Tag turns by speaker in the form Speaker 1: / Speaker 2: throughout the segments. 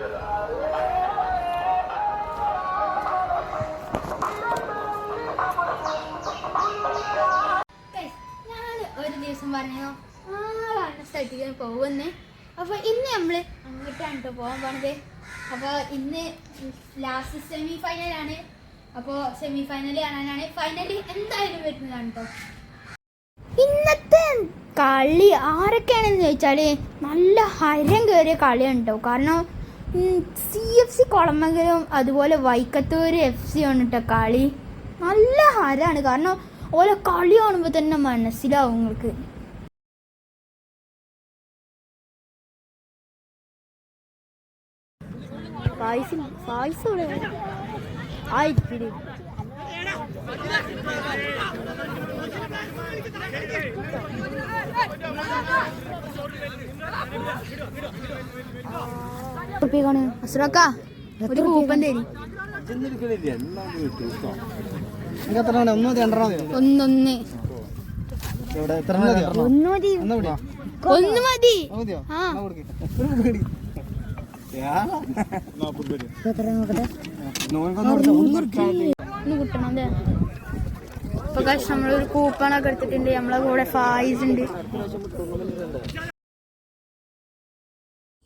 Speaker 1: ഒരു ദിവസം പറഞ്ഞു സ്ഥലത്തേക്ക് പോകുന്നേ. അപ്പോൾ ഇന്ന് നമ്മൾ അങ്ങോട്ടാണ് പോകാൻ പോണത്. അപ്പോൾ ഇന്ന് ലാസ്റ്റ് സെമി ഫൈനലാണ്. അപ്പോൾ സെമി ഫൈനൽ കാണാനാണ്. ഫൈനലി എന്തായാലും വരുന്നതാണ് കേട്ടോ. ഇന്നത്തെ കളി ആരൊക്കെയാണെന്ന് ചോദിച്ചാൽ നല്ല ഹരം കയറിയ കളിയാണ് കേട്ടോ. കാരണം CFC കൊളമംഗലം അതുപോലെ വൈക്കത്തൂർ FC ആണ് കേട്ടോ കളി. നല്ല ഹരമാണ്. കാരണം ഓരോ കളി കാണുമ്പോൾ തന്നെ മനസ്സിലാവും നിങ്ങൾക്ക്. ഒരു കൂപ്പൻ തരി. ഒന്ന് മതി. കിട്ടണേ. ഇപ്പൊ നമ്മളൊരു കൂപ്പണൊക്കെ എടുത്തിട്ടുണ്ട്. നമ്മളെ കൂടെ ഫായിസ് ഉണ്ട്.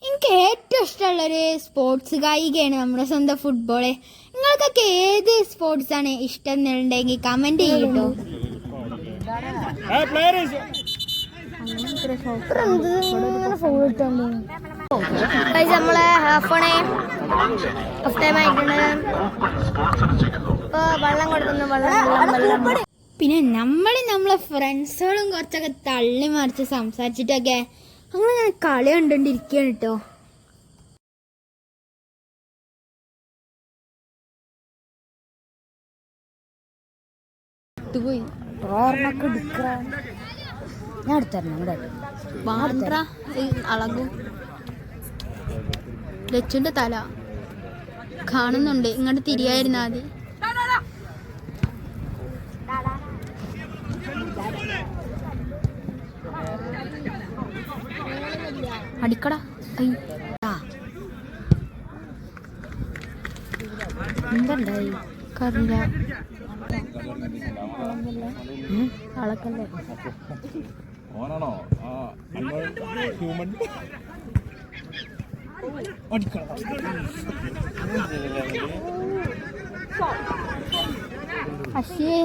Speaker 1: എനിക്ക് ഏറ്റവും ഇഷ്ടമുള്ളൊരു സ്പോർട്സ് കായികയാണ് നമ്മുടെ സ്വന്തം ഫുട്ബോള്. നിങ്ങൾക്കൊക്കെ ഏത് സ്പോർട്സ് ആണ് ഇഷ്ടം എന്നുണ്ടെങ്കിൽ കമന്റ് ചെയ്യട്ടോ. നമ്മളെ ഹാഫ് ടൈം ആയിട്ടുണ്ട്. വെള്ളം കൊടുക്കുന്നു. വെള്ളം പിന്നെ നമ്മളെ ഫ്രണ്ട്സുകളും കുറച്ചൊക്കെ തള്ളി മറിച്ച് സംസാരിച്ചിട്ടൊക്കെ അങ്ങനെ കളി കണ്ടോണ്ടിരിക്കുകയാണ് കേട്ടോ. അളകും ലച്ചുന്റെ തല കാണുന്നുണ്ട്. ഇങ്ങോട്ട് തിരിയായിരുന്നാ മതി. അടിക്കടാ. എന്തായി കറില്ല അളക്കല്ലേ. അശ്ശേ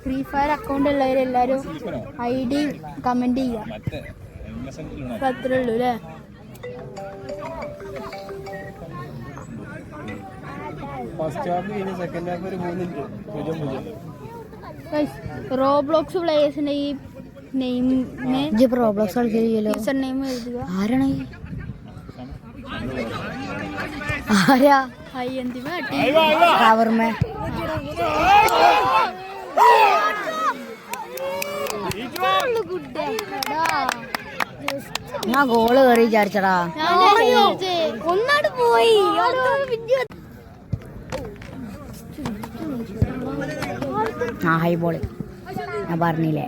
Speaker 1: ഫ്രീ ഫയർ അക്കൗണ്ട് ഉള്ളവരെല്ലാരും ID കമന്റ് ചെയ്യാം. അത്രേ ഉള്ളൂ അല്ലേ. റോബ്ലോക്സ് പ്ലേയേഴ്സിന്റെ ഈ നെയിം യൂസർ നെയിം എഴുതുക. ആരാണ് ആരാ ഞാൻ ഗോള് കയറി വിചാരിച്ചടാ. ഒന്നാട് പോയി. ഹൈ ബോള് ഞാൻ പറഞ്ഞില്ലേ.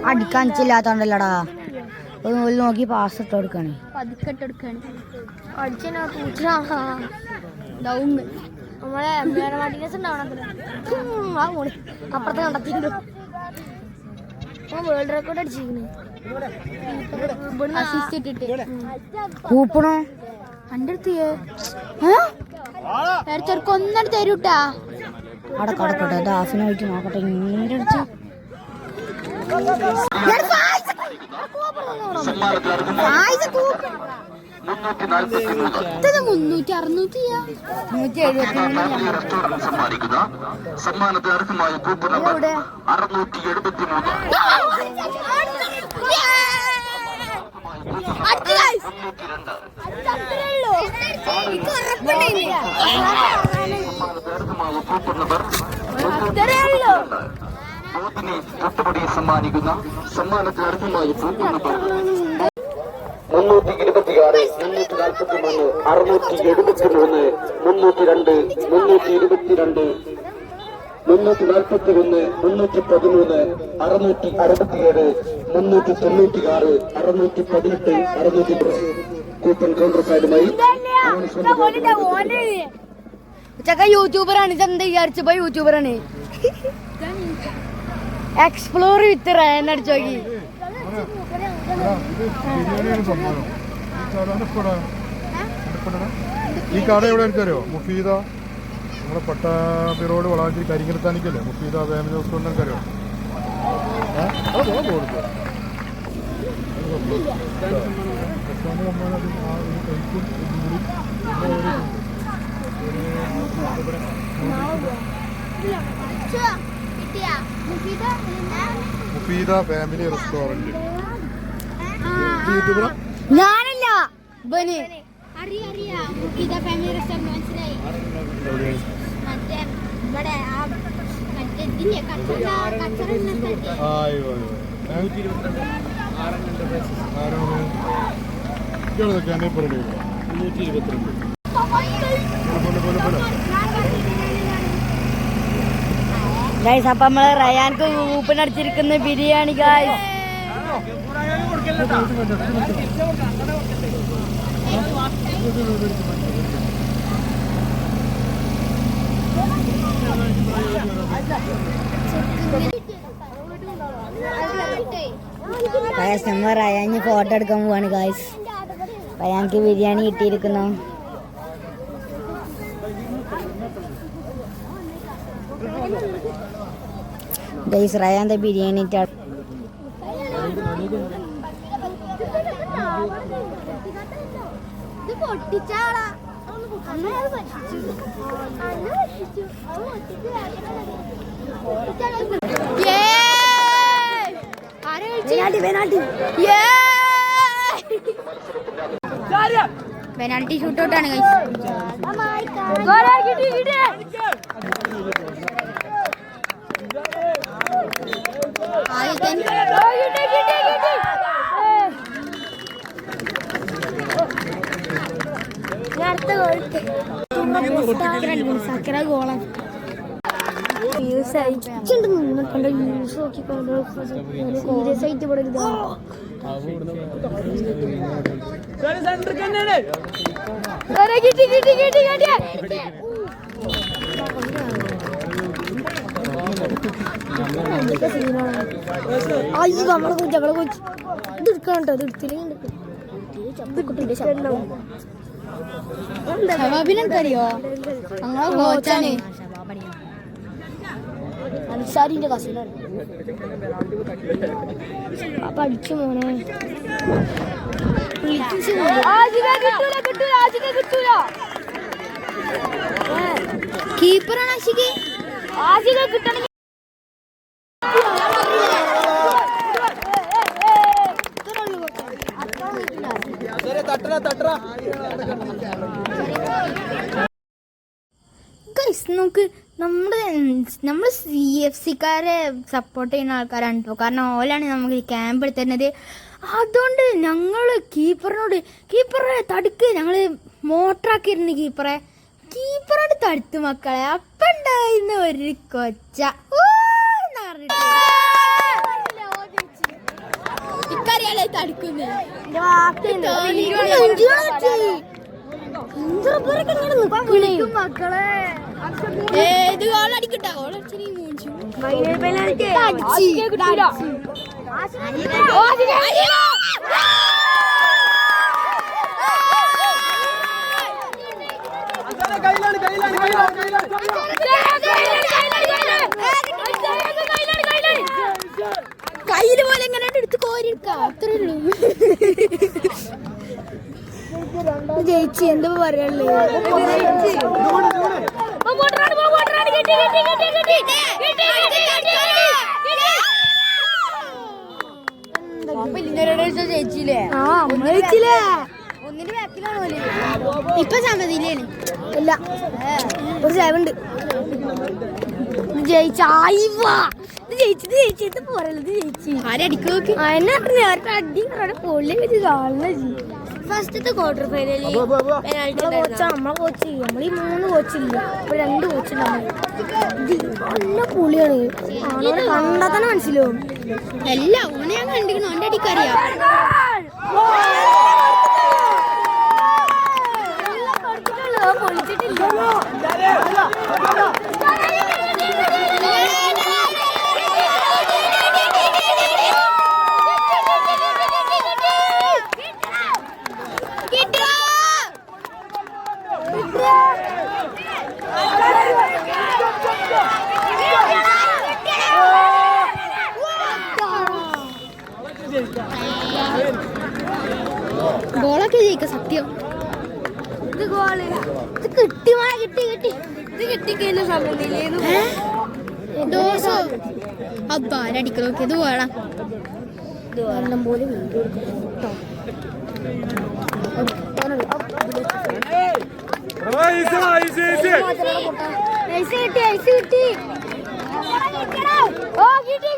Speaker 1: അടിക്കാനില്ലാത്തോണ്ടല്ലടാ. നോക്കി പാസ് ഇട്ട് കൊടുക്കണേ. നമ്മളെ അപ്പുറത്ത് കണ്ടെത്തിണ്ട്. World record അടിച്ചിരിക്കണേ. കൂപ്പണോ എന്റെ അടുത്ത് ചെറുക്കൊന്നടി തരൂട്ടാ. അവിടെ കടക്കട്ടെ. ദാസിനായിട്ട് നോക്കട്ടെ. ഇങ്ങനെ അടിച്ചു
Speaker 2: 343 സമ്മാനിക്കുന്ന സമ്മാനത്തിന് അർഹമായ കൂപ്പൺ നമ്പർ 672. ബോട്ടിനെ തൊട്ടുപടി സമ്മാനിക്കുന്ന സമ്മാനത്തിന് അർഹമായ കൂപ്പൺ നമ്പർ 326, 343, 673, 302, 322, 341, 313, 667, 396, 618, 600 കൂപ്പൺ കൗണ്ടർ സൈഡുമായി
Speaker 3: ചക്ക യൂട്യൂബറാണ്. ഇതെന്താ വിചാരിച്ചു പോയി യൂട്യൂബറാണ്. എക്സ്പ്ലോർ വിത്ത് റയൻ അടിച്ചു നോക്കി.
Speaker 4: ഈ കട എവിടെ എനിക്കറിയോ? മുഫീദ, നമ്മുടെ പട്ടാമ്പി റോഡ് വളാഞ്ചേരി കരിങ്കലത്താനിക്കല്ലേ മുഫീദ ഫാമിലി റെസ്റ്റോറൻറ്റ് എനിക്കറിയോ? Mufeeda family restaurant.
Speaker 3: ഞാനല്ല ബനി. ഗൈസ്, അപ്പൊ നമ്മള് റയാൻക്ക് ഊപ്പിനടിച്ചിരിക്കുന്ന ബിരിയാണി ഗൈസ്. നമ്മൾ റയാന് ഫോട്ടോ എടുക്കാൻ പോവാണ് ഗൈസ്. റയാൻക്ക് ബിരിയാണി കിട്ടിയിരിക്കുന്നു. ഗൈസ്, റയാന്റെ ബിരിയാണി
Speaker 1: പെനാൽറ്റി ഷൂട്ടൗട്ടാണ് സക്കര ഗോളാണ്. സീരിയസ് ആയിട്ട് ഇവിടെ അയ്യോ നമ്മളെ കുറിച്ച് ഇത് എടുക്കാണ്ടോ? ഇത് എടുത്തില്ലെങ്കിലോ ഞങ്ങളെ കോച്ചാണ് അൻസാരിന്റെ കസിനാണ്. അപ്പൊ അടിച്ചു മോനെ കീപ്പറാണ് ആശിക്ക്. ആശിക കിട്ടണം. നമുക്ക് നമ്മൾ CFC-ക്കാരെ സപ്പോർട്ട് ചെയ്യുന്ന ആൾക്കാരാണ് കേട്ടോ. കാരണം ഓലാണ് നമുക്ക് ഈ ക്യാമ്പ് എടുത്തരുന്നത്. അതുകൊണ്ട് ഞങ്ങൾ കീപ്പറെ തടുക്ക് ഞങ്ങൾ മോട്ടറാക്കിയിരുന്നു. കീപ്പറോട് തടുത്തു മക്കളെ. അപ്പം ഉണ്ടായിരുന്ന ഒരു കൊച്ച ഇക്കറിയാലേ തടുക്കുന്നേ. മക്കളെ ഏത് ഗോളടിക്കട്ടെ കയ്യില് പോലെ എങ്ങനെ എടുത്ത് കോരിയെടുക്കാം. അത്രേ ഉള്ളൂ. ജയിച്ചു എന്താ പറയല്ലേ? ജയിച്ചില്ലേ? ആ നമ്മള് ജയിച്ചില്ലേ? ഒന്നിന്റെ ബാക്കിലാണ് പോലെ. ഇപ്പൊ സമതിയിലാണ്. ഇല്ല, ഒരു 7 ഉണ്ട്.
Speaker 3: ജയിച്ചത് പോരല്ലത് ജയിച്ചു
Speaker 1: ആരടിക്ക് നോക്കി
Speaker 3: എന്നെ പറഞ്ഞു അവർക്ക് അടി പൊള്ളി വെച്ച് കാണുന്ന ഫസ്റ്റത്തെ ക്വാർട്ടർ ഫൈനലിൽ നമ്മളെ കോച്ച് നമ്മൾ ഈ 3 കോച്ചില്ല ഇപ്പൊ 2 കോച്ചുണ്ടാവും നല്ല പുളിയാണ് ആളോടെ കണ്ടാൽ തന്നെ മനസ്സിലാവും
Speaker 1: എല്ലാം ഓനെ ഞാൻ കണ്ടിരിക്കുന്നു ഓന്റെ അടിക്കറിയാം ഗോളൊക്കെ ജയിക്ക സത്യം
Speaker 3: ഇത് ഗോള് ഇത് കിട്ടി കിട്ടി ഇത് കിട്ടിക്കഴിഞ്ഞ സമയം
Speaker 1: ദോശോ അബ്ബ ആരടിക്ക് നോക്കിയത് വേണം
Speaker 3: എല്ലാം പോലെ കിട്ടി ഓ കിട്ടി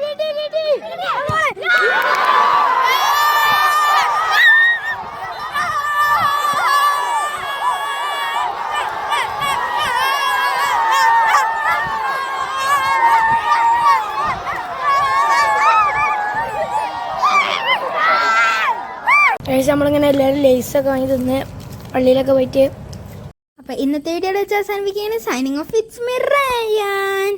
Speaker 3: നമ്മളിങ്ങനെ എല്ലാവരും ലേസൊക്കെ വാങ്ങി തിന്ന് പള്ളിയിലൊക്കെ പോയിട്ട്
Speaker 1: അപ്പൊ ഇന്നത്തെ വീഡിയോ വെച്ച് അവസാനിപ്പിക്കുകയാണ് signing off it's me Ryan